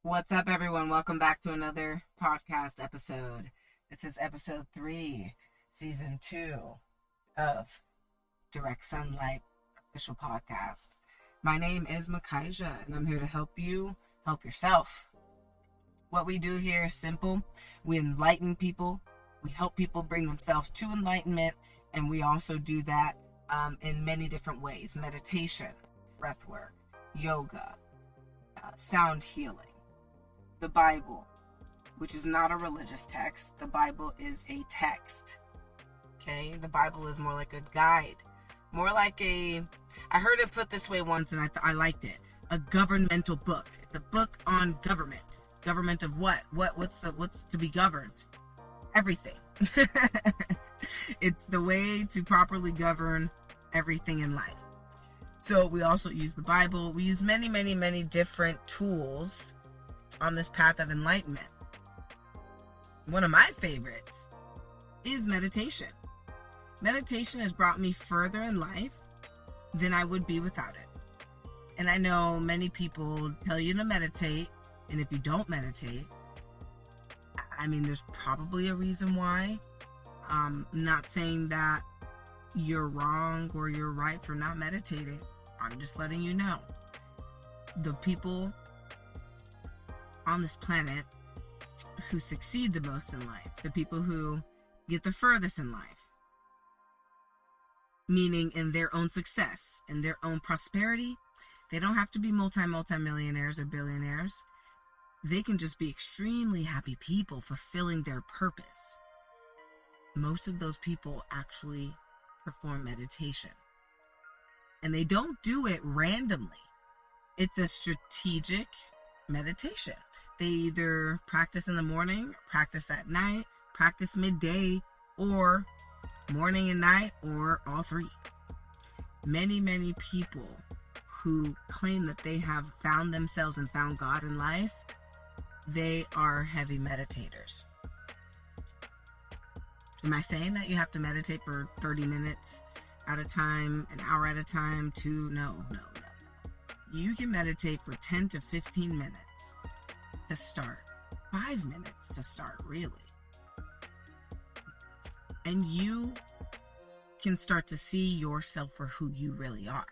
What's up, everyone? Welcome back to another podcast episode. This is episode 3, season 2 of Direct Sunlight official podcast. My name is Makaija, and I'm here to help you help yourself. What we do here is simple. We enlighten people. We help people bring themselves to enlightenment, and we also do that in many different ways. Meditation, breathwork, yoga, sound healing. The Bible, which is not a religious text. The Bible is a text. Okay? The Bible is more like a guide. More like I heard it put this way once and I liked it. A governmental book. It's a book on government. Government of what? What's to be governed? Everything. It's the way to properly govern everything in life. So we also use the Bible. We use many, many, many different tools on this path of enlightenment. One of my favorites is meditation. Meditation has brought me further in life than I would be without it. And I know many people tell you to meditate, and if you don't meditate, there's probably a reason why. I'm not saying that you're wrong or you're right for not meditating. I'm just letting you know. The people on this planet who succeed the most in life, the people who get the furthest in life, meaning in their own success, in their own prosperity, they don't have to be multi-millionaires or billionaires. They can just be extremely happy people fulfilling their purpose. Most of those people actually perform meditation. And they don't do it randomly. It's a strategic meditation. They either practice in the morning, practice at night, practice midday, or morning and night, or all three. Many, many people who claim that they have found themselves and found God in life, they are heavy meditators. Am I saying that you have to meditate for 30 minutes at a time, an hour at a time, No. You can meditate for 10 to 15 minutes to start. 5 minutes to start, really. And you can start to see yourself for who you really are.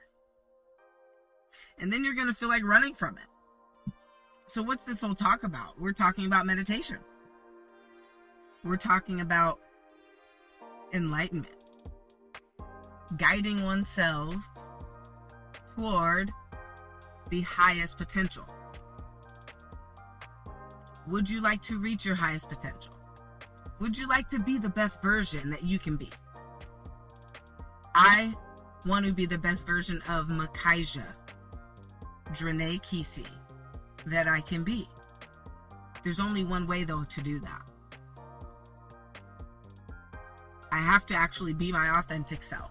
And then you're going to feel like running from it. So what's this whole talk about? We're talking about meditation. We're talking about enlightenment. Guiding oneself toward the highest potential. Would you like to reach your highest potential? Would you like to be the best version that you can be? I want to be the best version of Makaija, Drene Kisi, that I can be. There's only one way, though, to do that. I have to actually be my authentic self.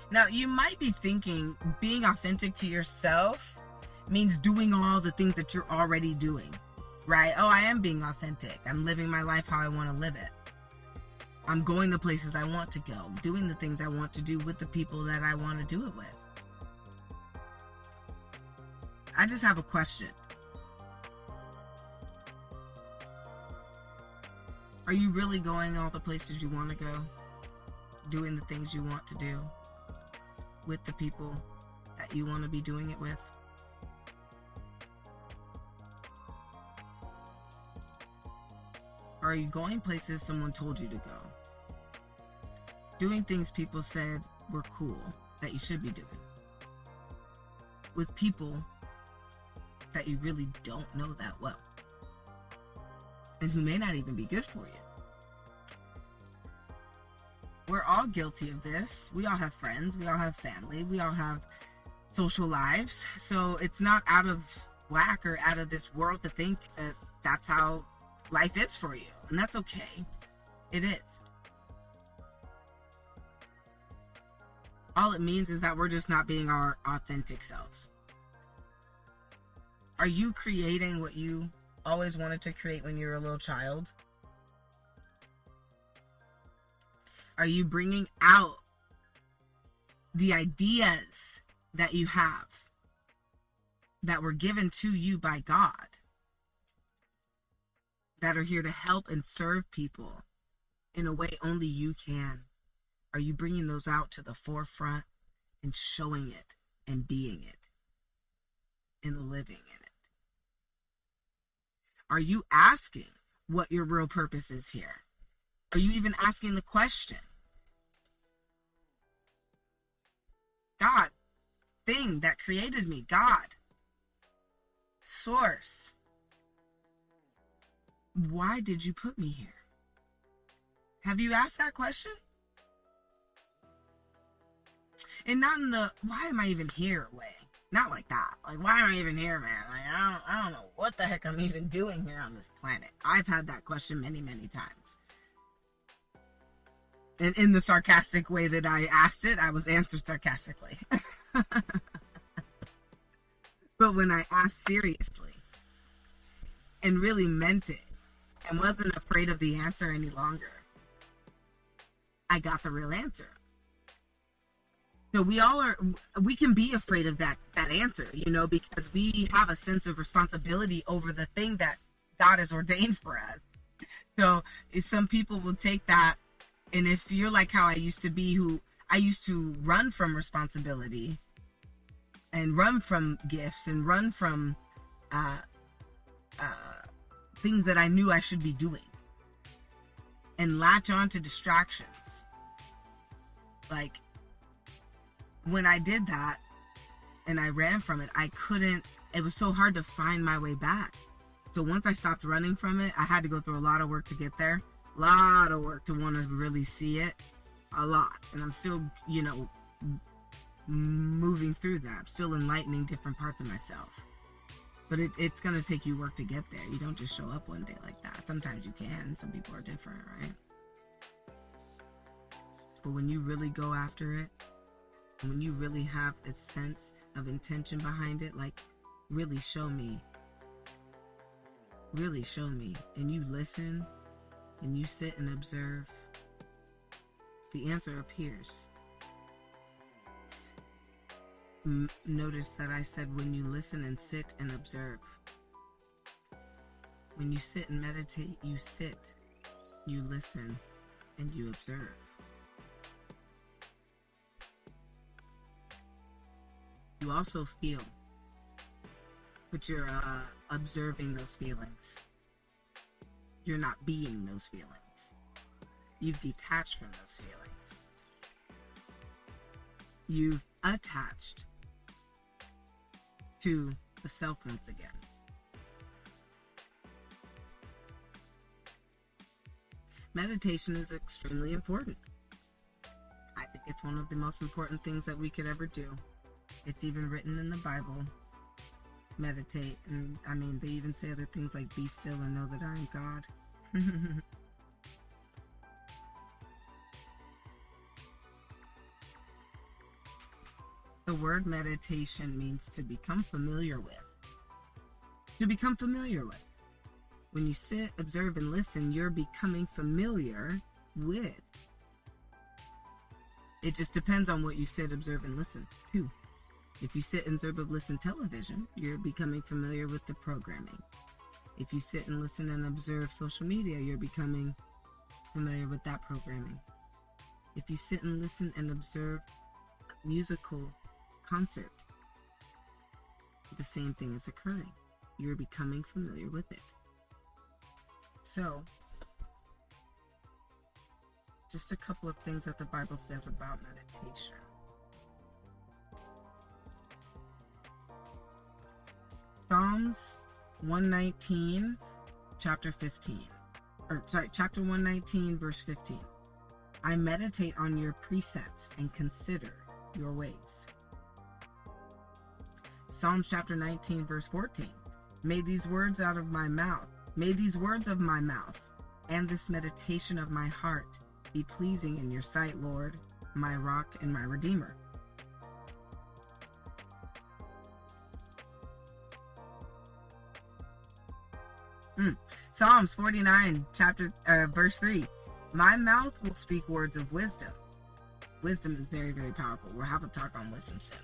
Now, you might be thinking being authentic to yourself means doing all the things that you're already doing, right? Oh, I am being authentic. I'm living my life how I want to live it. I'm going the places I want to go, doing the things I want to do with the people that I want to do it with. I just have a question. Are you really going all the places you want to go? Doing the things you want to do? With the people that you want to be doing it with? Or are you going places someone told you to go? Doing things people said were cool, that you should be doing. With people that you really don't know that well. And who may not even be good for you. We're all guilty of this. We all have friends. We all have family. We all have social lives. So it's not out of whack or out of this world to think that that's how life is for you. And that's okay. It is. All it means is that we're just not being our authentic selves. Are you creating what you always wanted to create when you were a little child? Are you bringing out the ideas that you have that were given to you by God, that are here to help and serve people in a way only you can? Are you bringing those out to the forefront and showing it and being it and living in it? Are you asking what your real purpose is here? Are you even asking the question? God, thing that created me, God, source, why did you put me here? Have you asked that question? And not in the, why am I even here way. Not like that. Like, why am I even here, man? Like, I don't know what the heck I'm even doing here on this planet. I've had that question many, many times. And in the sarcastic way that I asked it, I was answered sarcastically. But when I asked seriously and really meant it and wasn't afraid of the answer any longer, I got the real answer. So we can be afraid of that answer, because we have a sense of responsibility over the thing that God has ordained for us. So some people will take that, and if you're like how I used to be, who I used to run from responsibility and run from gifts and run from things that I knew I should be doing and latch on to distractions. Like, when I did that and I ran from it, it was so hard to find my way back. So once I stopped running from it, I had to go through a lot of work to get there. A lot of work to want to really see it. A lot. And I'm still, moving through that. I'm still enlightening different parts of myself. But it's going to take you work to get there. You don't just show up one day like that. Sometimes you can. Some people are different, right? But when you really go after it, when you really have a sense of intention behind it, like, really show me, and you listen, and you sit and observe, the answer appears. Notice that I said when you listen and sit and observe. When you sit and meditate, you sit, you listen, and you observe. You also feel, but you're observing those feelings. You're not being those feelings. You've detached from those feelings. You've attached to the self once again. Meditation is extremely important. I think it's one of the most important things that we could ever do. It's even written in the Bible. Meditate. And they even say other things like, be still and know that I am God. The word meditation means to become familiar with. To become familiar with. When you sit, observe, and listen, you're becoming familiar with. It just depends on what you sit, observe, and listen to. If you sit and observe, listen television, you're becoming familiar with the programming. If you sit and listen and observe social media, you're becoming familiar with that programming. If you sit and listen and observe a musical concert, the same thing is occurring. You're becoming familiar with it. So, just a couple of things that the Bible says about meditation. Psalms 119, chapter 119, verse 15. I meditate on your precepts and consider your ways. Psalms chapter 19, verse 14. May these words of my mouth, and this meditation of my heart be pleasing in your sight, Lord, my rock and my redeemer. Psalms 49, verse 3. My mouth will speak words of wisdom. Wisdom is very, very powerful. We'll have a talk on wisdom soon.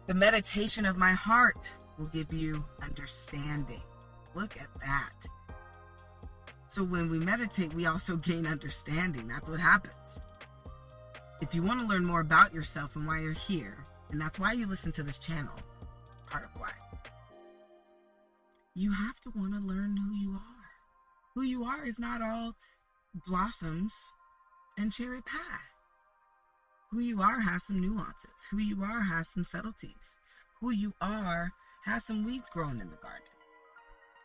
The meditation of my heart will give you understanding. Look at that. So when we meditate, we also gain understanding. That's what happens. If you want to learn more about yourself and why you're here, and that's why you listen to this channel, part of why, you have to want to learn who you are. Who you are is not all blossoms and cherry pie. Who you are has some nuances. Who you are has some subtleties. Who you are has some weeds growing in the garden.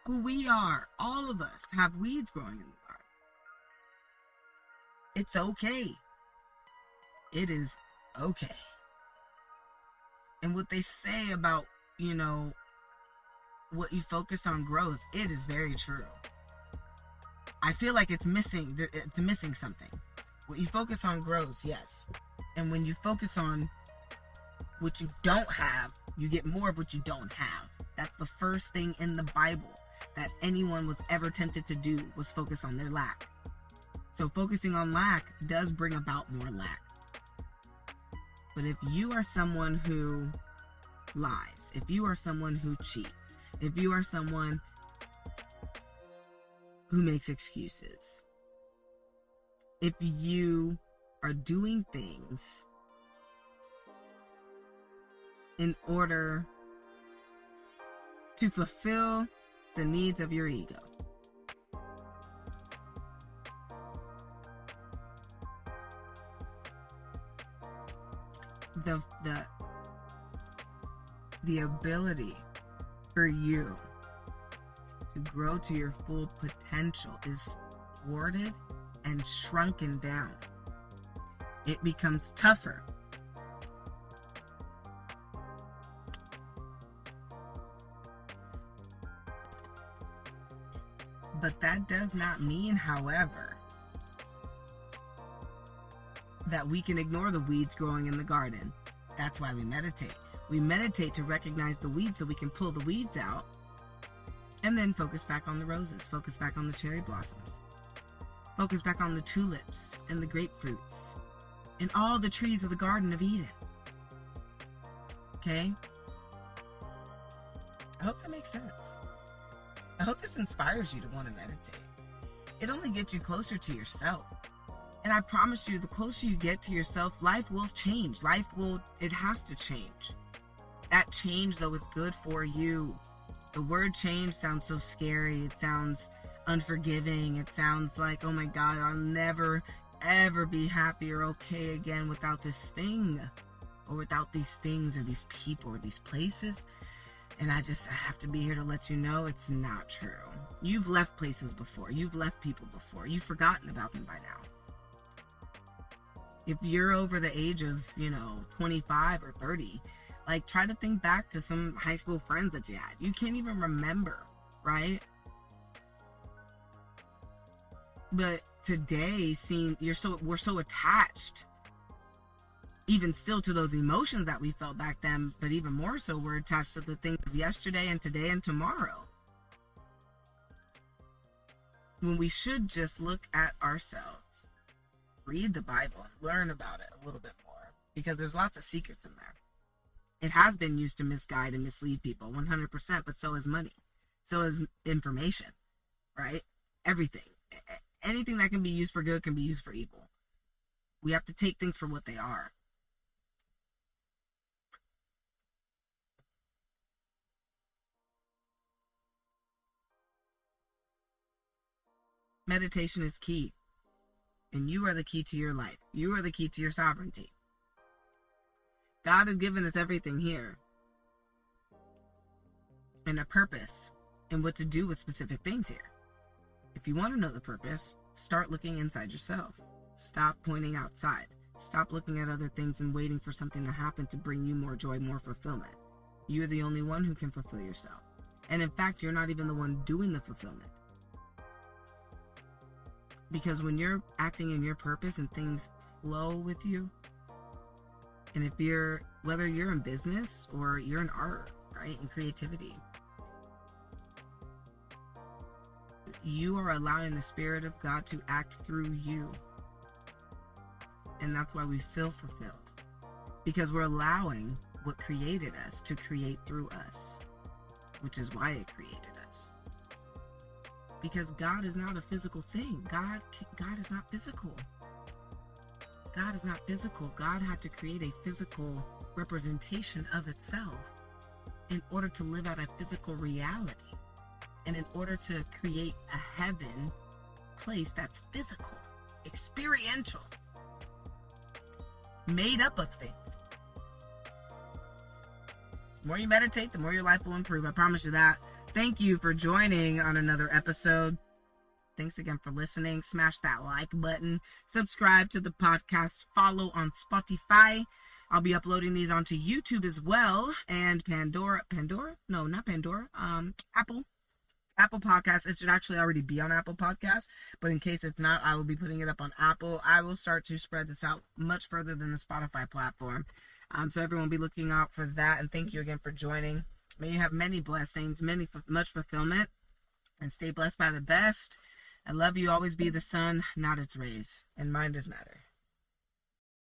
Who we are, all of us, have weeds growing in the garden. It's okay. It is okay. And what they say about, what you focus on grows, it is very true. I feel like it's missing something. What you focus on grows, yes. And when you focus on what you don't have, you get more of what you don't have. That's the first thing in the Bible that anyone was ever tempted to do, was focus on their lack. So focusing on lack does bring about more lack. But if you are someone who lies, if you are someone who cheats, if you are someone who makes excuses, if you are doing things in order to fulfill the needs of your ego, the ability for you to grow to your full potential is thwarted and shrunken down. It becomes tougher. But that does not mean, however, that we can ignore the weeds growing in the garden. That's why we meditate. We meditate to recognize the weeds so we can pull the weeds out and then focus back on the roses, focus back on the cherry blossoms, focus back on the tulips and the grapefruits and all the trees of the Garden of Eden. Okay? I hope that makes sense. I hope this inspires you to want to meditate. It only gets you closer to yourself. And I promise you, the closer you get to yourself, life will change. It has to change. That change, though, is good for you. The word change sounds so scary. It sounds unforgiving. It sounds like, oh my God, I'll never, ever be happy or okay again without this thing, or without these things, or these people, or these places. And I have to be here to let you know it's not true. You've left places before. You've left people before. You've forgotten about them by now. If you're over the age of, 25 or 30, try to think back to some high school friends that you had. You can't even remember, right? But today, we're so attached, even still, to those emotions that we felt back then, but even more so, we're attached to the things of yesterday and today and tomorrow. When we should just look at ourselves, read the Bible, and learn about it a little bit more, because there's lots of secrets in there. It has been used to misguide and mislead people, 100%, but so is money. So is information, right? Everything. Anything that can be used for good can be used for evil. We have to take things for what they are. Meditation is key. And you are the key to your life. You are the key to your sovereignty. God has given us everything here, and a purpose, and what to do with specific things here. If you want to know the purpose, start looking inside yourself. Stop pointing outside. Stop looking at other things and waiting for something to happen to bring you more joy, more fulfillment. You're the only one who can fulfill yourself. And in fact, you're not even the one doing the fulfillment. Because when you're acting in your purpose and things flow with you, and whether you're in business or you're in art, right, and creativity, you are allowing the Spirit of God to act through you. And that's why we feel fulfilled. Because we're allowing what created us to create through us. which is why it created us. Because God is not a physical thing. God is not physical. God is not physical. God had to create a physical representation of itself in order to live out a physical reality. And in order to create a heaven place that's physical, experiential, made up of things. The more you meditate, the more your life will improve. I promise you that. Thank you for joining on another episode. Thanks again for listening. Smash that like button. Subscribe to the podcast. Follow on Spotify. I'll be uploading these onto YouTube as well. And Apple Podcasts. It should actually already be on Apple Podcasts, but in case it's not, I will be putting it up on Apple. I will start to spread this out much further than the Spotify platform. So everyone be looking out for that. And thank you again for joining. May you have many blessings, much fulfillment, and stay blessed by the best. I love you. Always be the sun, not its rays. And mind is matter.